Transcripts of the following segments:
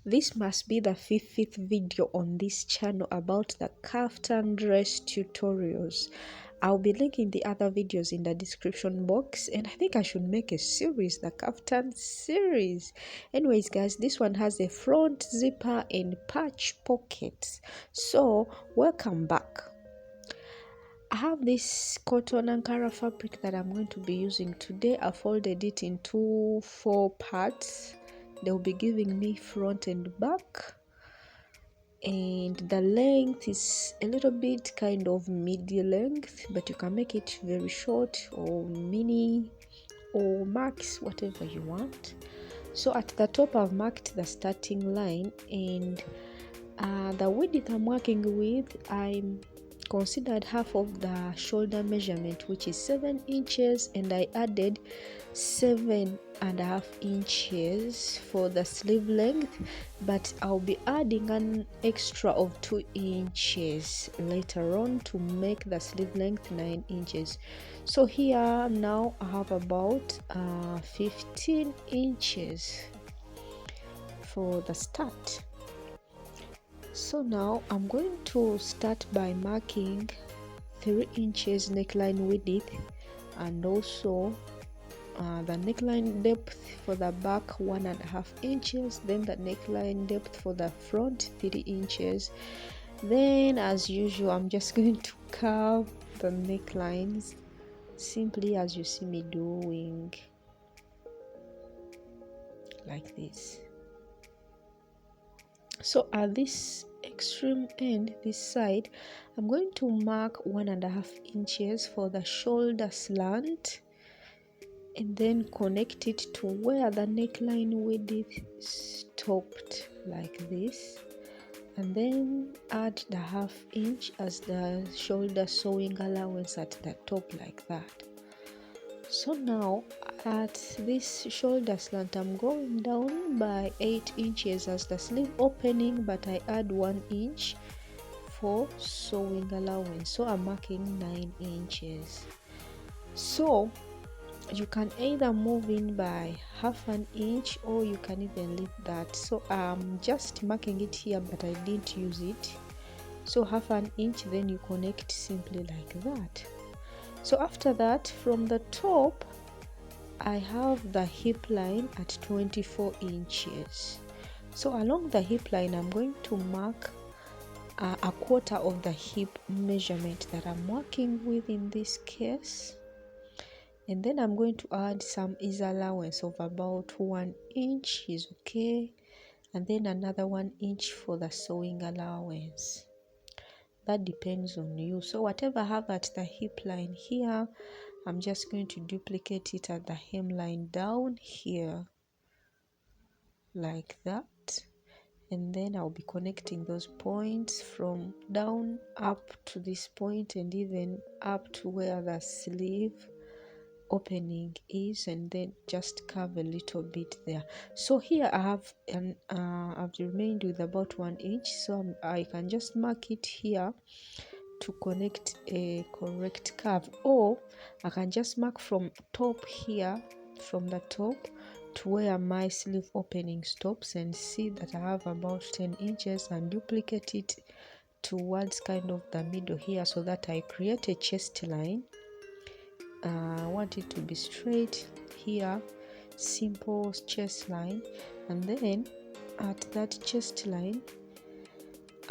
This must be the fifth video on this channel about the kaftan dress tutorials. I'll be linking the other videos in the description box, and I think I should make a series, the kaftan series. Anyways guys, this one has a front zipper and patch pockets. So welcome back. I have this cotton Ankara fabric that I'm going to be using today. I folded it into 4 parts. They'll be giving me front and back, and the length is a little bit kind of midi length, but you can make it very short or mini or max, whatever you want. So at the top I've marked the starting line, and the width I'm working with, I'm considered half of the shoulder measurement, which is 7 inches, and I added 7.5 inches for the sleeve length, but I'll be adding an extra of 2 inches later on to make the sleeve length 9 inches. So here now I have about 15 inches for the start. So now I'm going to start by marking 3 inches neckline width, and also the neckline depth for the back 1.5 inches, then the neckline depth for the front 3 inches. Then as usual, I'm just going to curve the necklines simply as you see me doing, like this. So at this extreme end, this side, I'm going to mark 1.5 inches for the shoulder slant, and then connect it to where the neckline width stopped, like this, and then add the 1/2 inch as the shoulder sewing allowance at the top, like that. So now at this shoulder slant, I'm going down by 8 inches as the sleeve opening, but I add 1 inch for sewing allowance, so I'm marking 9 inches. So you can either move in by 1/2 inch, or you can even leave that. So I'm just marking it here, but I didn't use it. So 1/2 inch, then you connect simply like that. So after that, from the top I have the hip line at 24 inches. So along the hip line, I'm going to mark a 1/4 of the hip measurement that I'm working with in this case, and then I'm going to add some ease allowance of about 1 inch is okay, and then another 1 inch for the sewing allowance. That depends on you. So whatever I have at the hip line here, I'm just going to duplicate it at the hemline down here, like that, and then I'll be connecting those points from down up to this point, and even up to where the sleeve opening is, and then just curve a little bit there. So here I have I've remained with about 1 inch, so I can just mark it here to connect a correct curve, or I can just mark from top here, from the top to where my sleeve opening stops, and see that I have about 10 inches, and duplicate it towards kind of the middle here, so that I create a chest line. I want it to be straight here, simple chest line, and then at that chest line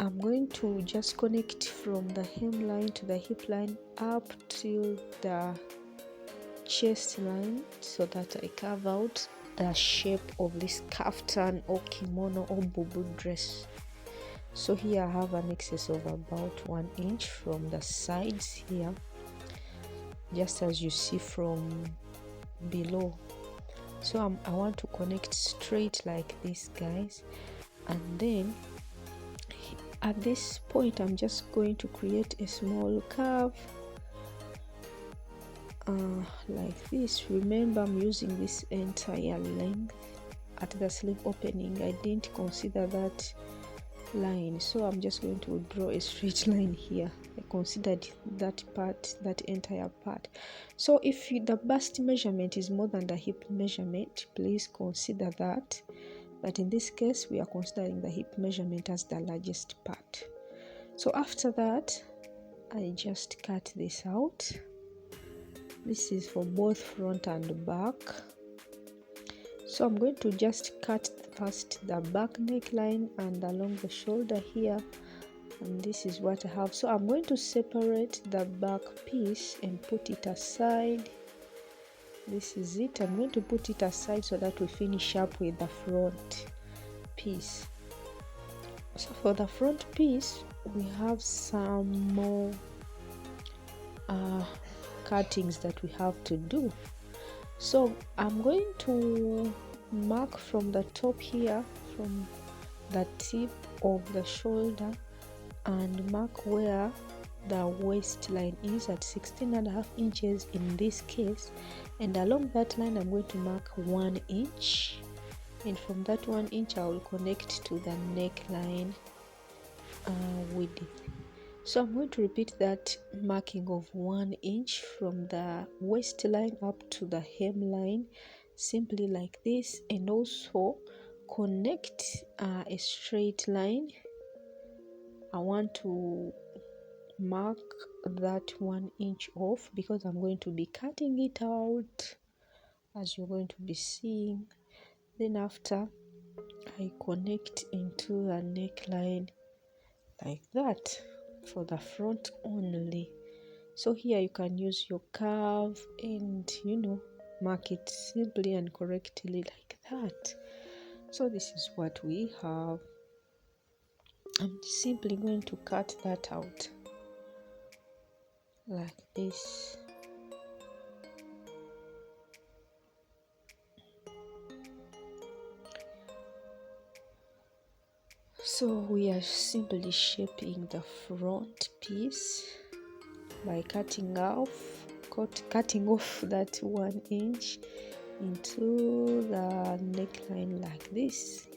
I'm going to just connect from the hemline to the hip line up to the chest line, so that I carve out the shape of this kaftan or kimono or bubu dress. So here I have an excess of about 1 inch from the sides here, just as you see from below. So I want to connect straight like this, guys, and then at this point I'm just going to create a small curve like this. Remember, I'm using this entire length at the sleeve opening. I didn't consider that line, so I'm just going to draw a straight line here. I considered that part, that entire part. So if the bust measurement is more than the hip measurement, please consider that but in this case we are considering the hip measurement as the largest part. So after that, I just cut this out. This is for both front and back. So I'm going to just cut first the back neckline and along the shoulder here, and this is what I have. So I'm going to separate the back piece and put it aside. This is it. I'm going to put it aside so that we finish up with the front piece. So for the front piece, we have some more cuttings that we have to do. So I'm going to mark from the top here, from the tip of the shoulder, and mark where the waistline is at 16.5 inches in this case, and along that line I'm going to mark 1 inch, and from that 1 inch I will connect to the neckline width. So I'm going to repeat that marking of 1 inch from the waistline up to the hemline, simply like this, and also connect a straight line. I want to mark that 1 inch off because I'm going to be cutting it out, as you're going to be seeing. Then after, I connect into the neckline like that for the front only. So here you can use your curve and mark it simply and correctly like that. So this is what we have. I'm simply going to cut that out like this. So we are simply shaping the front piece by cutting off that 1 inch into the neckline like this.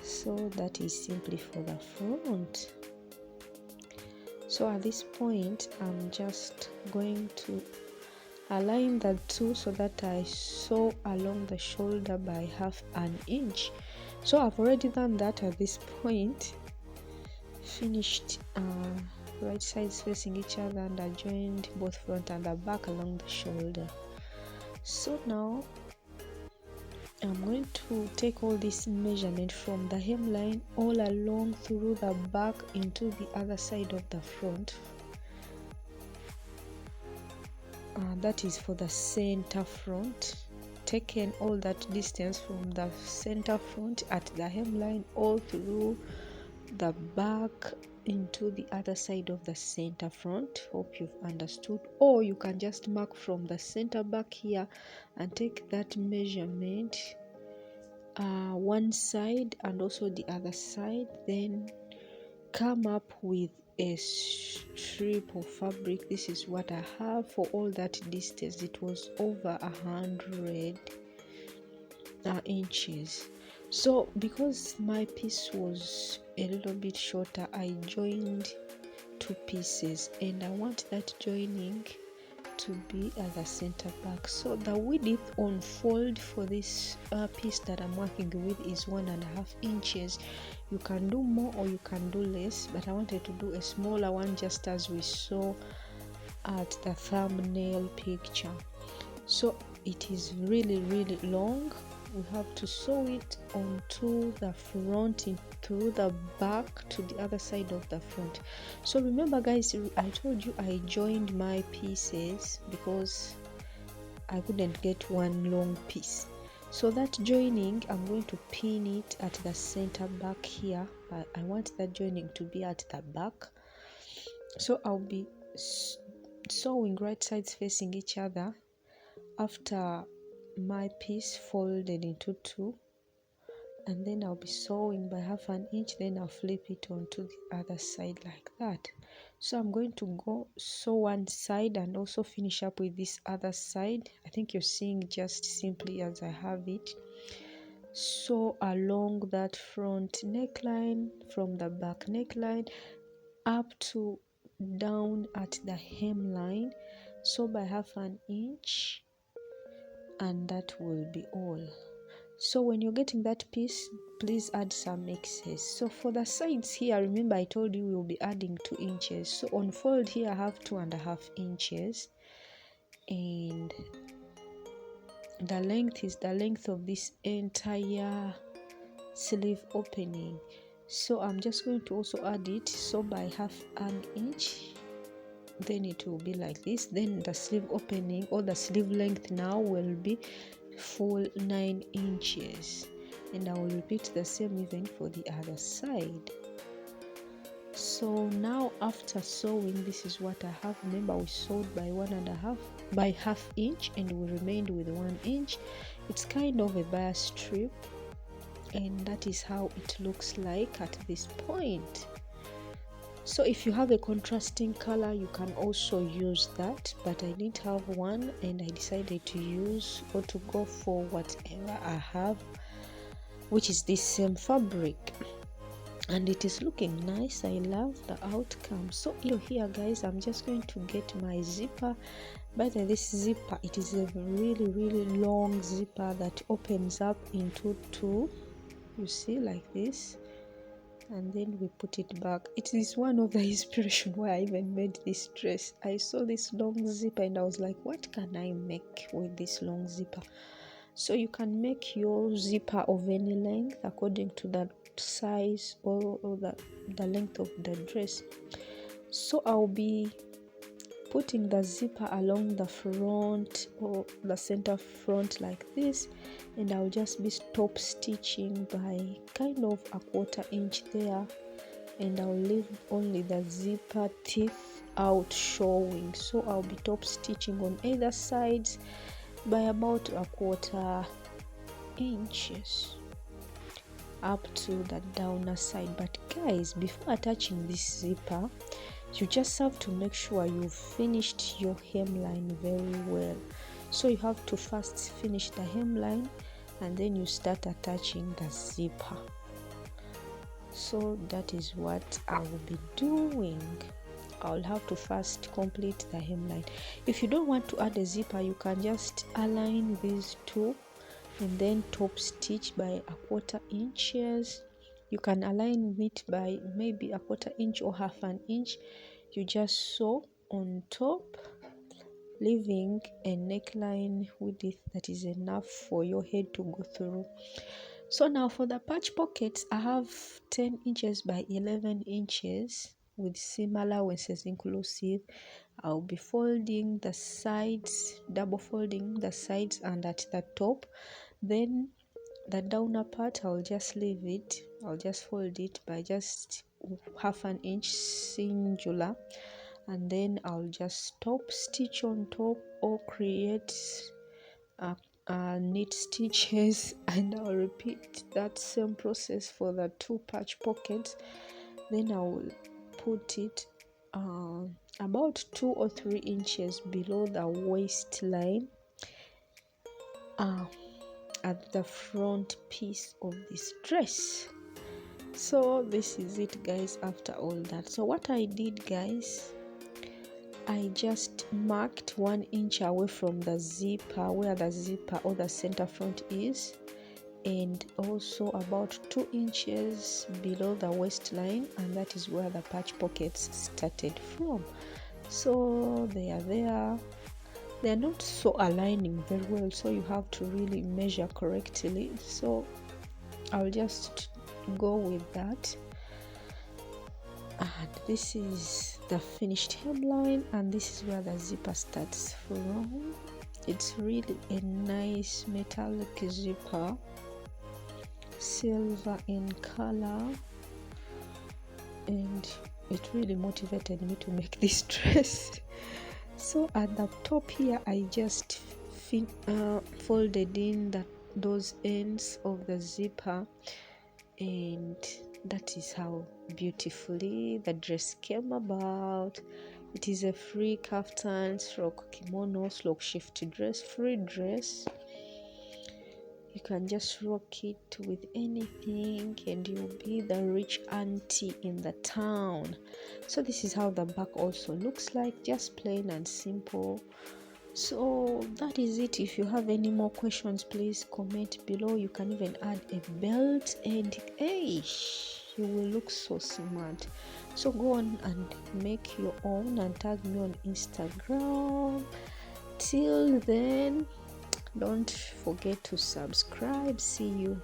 So that is simply for the front. So at this point, I'm just going to align the two so that I sew along the shoulder by 1/2 inch. So I've already done that at this point. Finished right sides facing each other, and I joined both front and the back along the shoulder. So now I'm going to take all this measurement from the hemline all along through the back into the other side of the front. That is for the center front. Taken all that distance from the center front at the hemline all through the back into the other side of the center front. Hope you've understood. Or you can just mark from the center back here and take that measurement one side and also the other side, then come up with a strip of fabric. This is what I have for all that distance. It was over 100 inches. So because my piece was a little bit shorter, I joined two pieces, and I want that joining to be at the center back. So the width on fold for this piece that I'm working with is 1.5 inches. You can do more or you can do less, but I wanted to do a smaller one just as we saw at the thumbnail picture. So it is really long. We have to sew it onto the front, through the back to the other side of the front. So remember guys, I told you I joined my pieces because I couldn't get one long piece. So that joining, I'm going to pin it at the center back here. I want that joining to be at the back. So I'll be sewing right sides facing each other after my piece folded into two, and then I'll be sewing by 1/2 inch, then I'll flip it onto the other side like that. So I'm going to go sew one side and also finish up with this other side. I think you're seeing just simply as I have it. Sew along that front neckline from the back neckline up to down at the hemline, so by 1/2 inch, and that will be all. So when you're getting that piece, please add some excess. So for the sides here, remember I told you we'll be adding 2 inches. So on fold here I have 2.5 inches, and the length is the length of this entire sleeve opening. So I'm just going to also add it, so by 1/2 inch, then it will be like this. Then the sleeve opening or the sleeve length now will be full 9 inches, and I will repeat the same even for the other side. So now after sewing, this is what I have. Remember we sewed by 1.5 by 1/2 inch, and we remained with 1 inch. It's kind of a bias strip, and that is how it looks like at this point. So if you have a contrasting color, you can also use that, but I didn't have one, and I decided to use or to go for whatever I have, which is this same fabric, and it is looking nice. I love the outcome. So here guys, I'm just going to get my zipper. By the way, this zipper, it is a really long zipper that opens up into 2, you see, like this, and then we put it back. It is one of the inspiration why I even made this dress. I saw this long zipper and I was like, what can I make with this long zipper? So you can make your zipper of any length according to the size or the length of the dress. So I'll be putting the zipper along the front or the center front like this, and I'll just be top stitching by kind of 1/4 inch there, and I'll leave only the zipper teeth out showing. So I'll be top stitching on either sides by about 1/4 inches up to the downer side. But guys, before attaching this zipper, you just have to make sure you've finished your hemline very well. So you have to first finish the hemline, and then you start attaching the zipper. So that is what I will be doing. I'll have to first complete the hemline. If you don't want to add a zipper, you can just align these two and then top stitch by 1/4 inches. You can align it by maybe 1/4 inch or 1/2 inch. You just sew on top, leaving a neckline width that is enough for your head to go through. So now for the patch pockets, I have 10 inches by 11 inches with similar waist inclusive. I'll be folding the sides, double folding the sides and at the top. Then the downer part, I'll just leave it. I'll just fold it by just 1/2 inch singular, and then I'll just top stitch on top or create knit stitches, and I'll repeat that same process for the 2 patch pockets. Then I will put it about 2 or 3 inches below the waistline at the front piece of this dress. So this is it guys. After all that, so what I did guys, I just marked 1 inch away from the zipper, where the zipper or the center front is, and also about 2 inches below the waistline, and that is where the patch pockets started from. So they are there. They're not so aligning very well, so you have to really measure correctly. So I'll just go with that. And this is the finished hemline, and this is where the zipper starts from. It's really a nice metallic zipper, silver in color, and it really motivated me to make this dress. So at the top here, I just folded in those ends of the zipper, and that is how beautifully the dress came about. It is a free kaftan / kimono / shift dress, free dress. You can just rock it with anything and you'll be the rich auntie in the town. So this is how the back also looks like, just plain and simple. So that is it. If you have any more questions, please comment below. You can even add a belt, and hey, you will look so smart. So go on and make your own and tag me on Instagram. Till then, don't forget to subscribe. See you